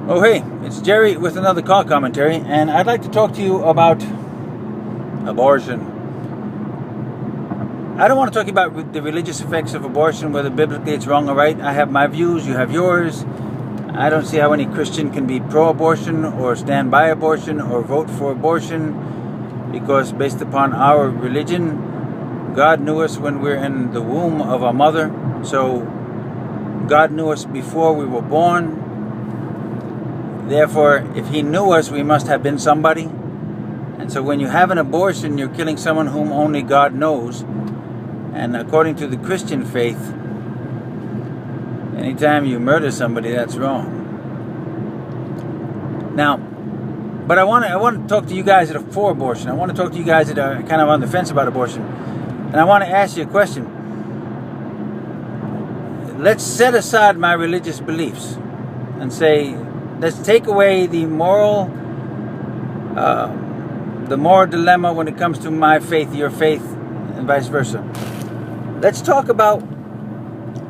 Oh hey, it's Jerry with another call commentary, and I'd like to talk to you about abortion. I don't want to talk about the religious effects of abortion, whether biblically it's wrong or right. I have my views, you have yours. I don't see how any Christian can be pro-abortion or stand by abortion or vote for abortion, because based upon our religion, God knew us when we're in the womb of our mother. So God knew us before we were born. Therefore, if he knew us, we must have been somebody. And so when you have an abortion, you're killing someone whom only God knows. And according to the Christian faith, anytime you murder somebody, that's wrong. Now, but I want to talk to you guys that are for abortion. I want to talk to you guys that are kind of on the fence about abortion. And I want to ask you a question. Let's set aside my religious beliefs and say, let's take away the moral dilemma when it comes to my faith, your faith, and vice versa. Let's talk about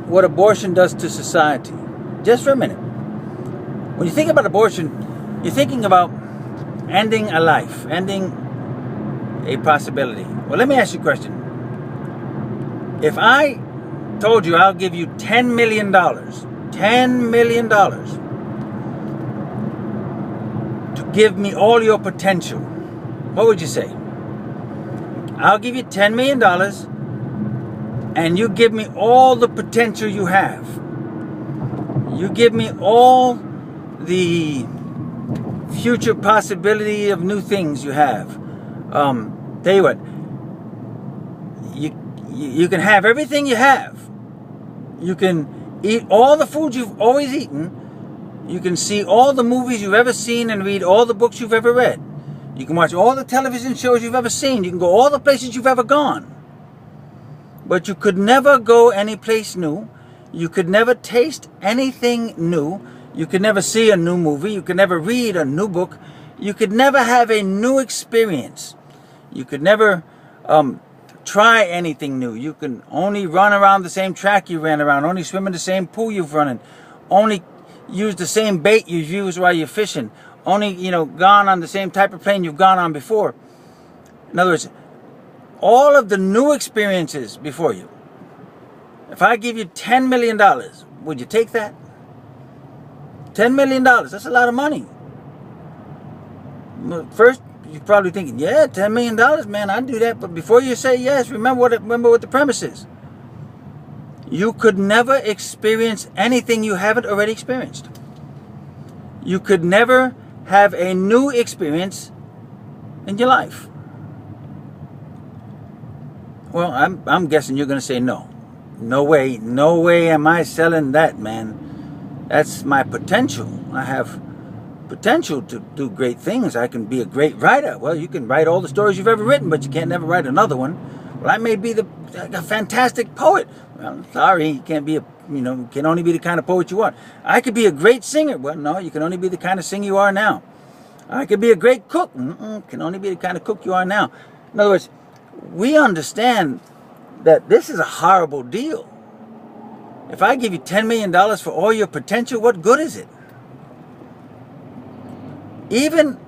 what abortion does to society. Just for a minute. When you think about abortion, you're thinking about ending a life, ending a possibility. Well, let me ask you a question. If I told you I'll give you $10 million, $10 million, give me all your potential, what would you say? I'll give you $10 million and you give me all the potential you have. You give me all the future possibility of new things you have. Tell you what, you can have everything you have. You can eat all the food you've always eaten. You can see all the movies you've ever seen and read all the books you've ever read. You can watch all the television shows you've ever seen. You can go all the places you've ever gone. But you could never go any place new. You could never taste anything new. You could never see a new movie. You could never read a new book. You could never have a new experience. You could never try anything new. You can only run around the same track you ran around. Only swim in the same pool you've run in. Only use the same bait you've used while you're fishing. Only, gone on the same type of plane you've gone on before. In other words, all of the new experiences before you. If I give you $10 million, would you take that? $10 million, that's a lot of money. First, you're probably thinking, yeah, $10 million, man, I'd do that. But before you say yes, remember what the premise is. You could never experience anything you haven't already experienced. You could never have a new experience in your life. Well, I'm guessing you're going to say no. No way am I selling that, man. That's my potential. I have potential to do great things. I can be a great writer. Well, you can write all the stories you've ever written, but you can't never write another one. Well, I may be a fantastic poet. Well, sorry, you can't be can only be the kind of poet you are. I could be a great singer. Well, no, you can only be the kind of singer you are now. I could be a great cook. Can only be the kind of cook you are now. In other words, we understand that this is a horrible deal. If I give you $10 million for all your potential, what good is it? Even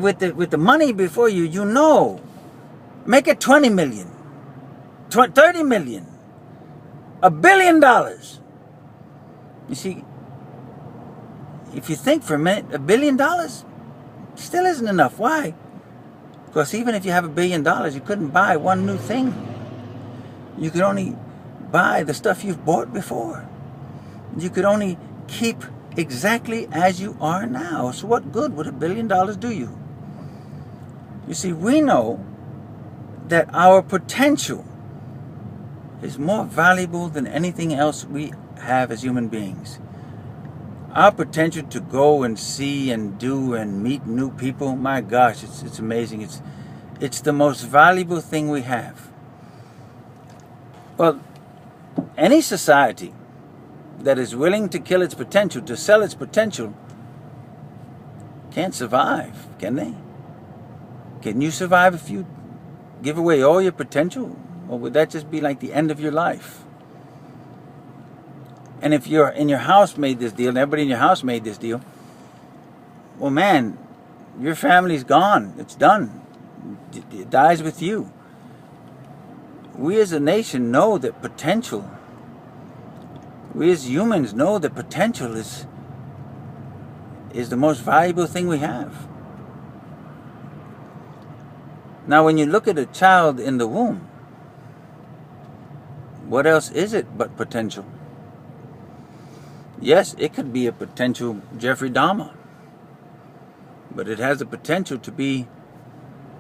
with the money before you, make it 20 million, 30 million, $1 billion. You see, if you think for a minute, $1 billion still isn't enough. Why? Because even if you have $1 billion, you couldn't buy one new thing. You could only buy the stuff you've bought before. You could only keep exactly as you are now. So what good would $1 billion do you? You see, we know that our potential is more valuable than anything else we have as human beings. Our potential to go and see and do and meet new people, my gosh, it's amazing. It's the most valuable thing we have. Well, any society that is willing to kill its potential, to sell its potential, can't survive, can they? Can you survive if you give away all your potential? Or would that just be like the end of your life? And if you're in your house made this deal, and everybody in your house made this deal, well, man, your family's gone. It's done. It dies with you. We as a nation know that potential, we as humans know that potential is the most valuable thing we have. Now, when you look at a child in the womb, what else is it but potential? Yes, it could be a potential Jeffrey Dahmer, but it has the potential to be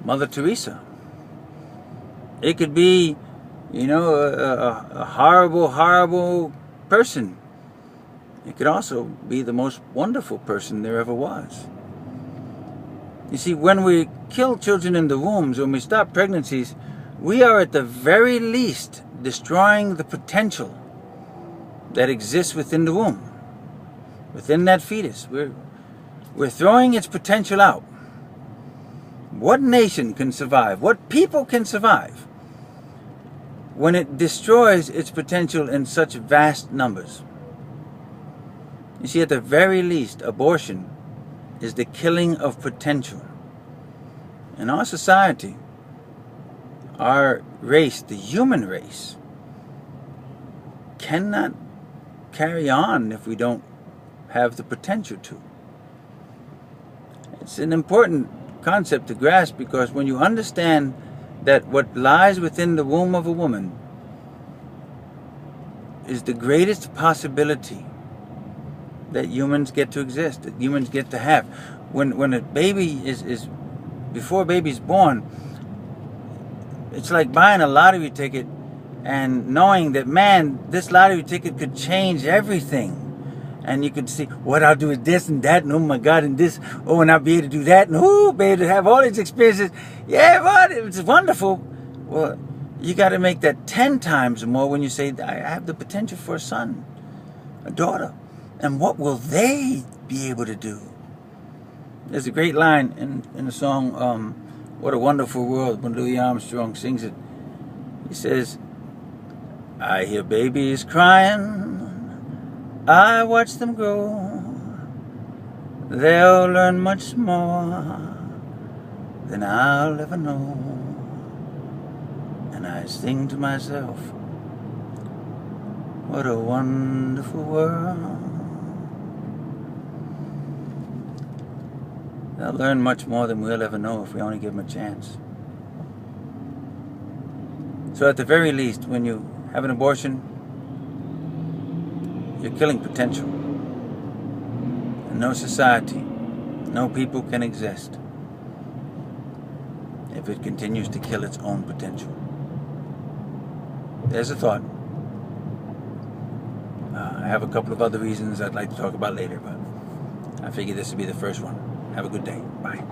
Mother Teresa. It could be, a horrible, horrible person. It could also be the most wonderful person there ever was. You see, when we kill children in the wombs, when we stop pregnancies, we are at the very least destroying the potential that exists within the womb, within that fetus. We're throwing its potential out. What nation can survive? What people can survive when it destroys its potential in such vast numbers? You see, at the very least, abortion is the killing of potential. In our society, our race, the human race, cannot carry on if we don't have the potential to. It's an important concept to grasp, because when you understand that what lies within the womb of a woman is the greatest possibility that humans get to exist, that humans get to have. When a baby is before a baby's born, it's like buying a lottery ticket and knowing that, man, this lottery ticket could change everything. And you could see, what I'll do is this and that, and oh my God, and this, oh, and I'll be able to do that, and oh, be able to have all these experiences. Yeah, but it's wonderful. Well, you got to make that 10 times more when you say, I have the potential for a son, a daughter. And what will they be able to do? There's a great line in the song, What a Wonderful World, when Louis Armstrong sings it. He says, I hear babies crying, I watch them grow. They'll learn much more than I'll ever know. And I sing to myself, what a wonderful world. They'll learn much more than we'll ever know if we only give them a chance. So at the very least, when you have an abortion, you're killing potential. And no society, no people can exist if it continues to kill its own potential. There's a thought. I have a couple of other reasons I'd like to talk about later, but I figured this would be the first one. Have a good day. Bye.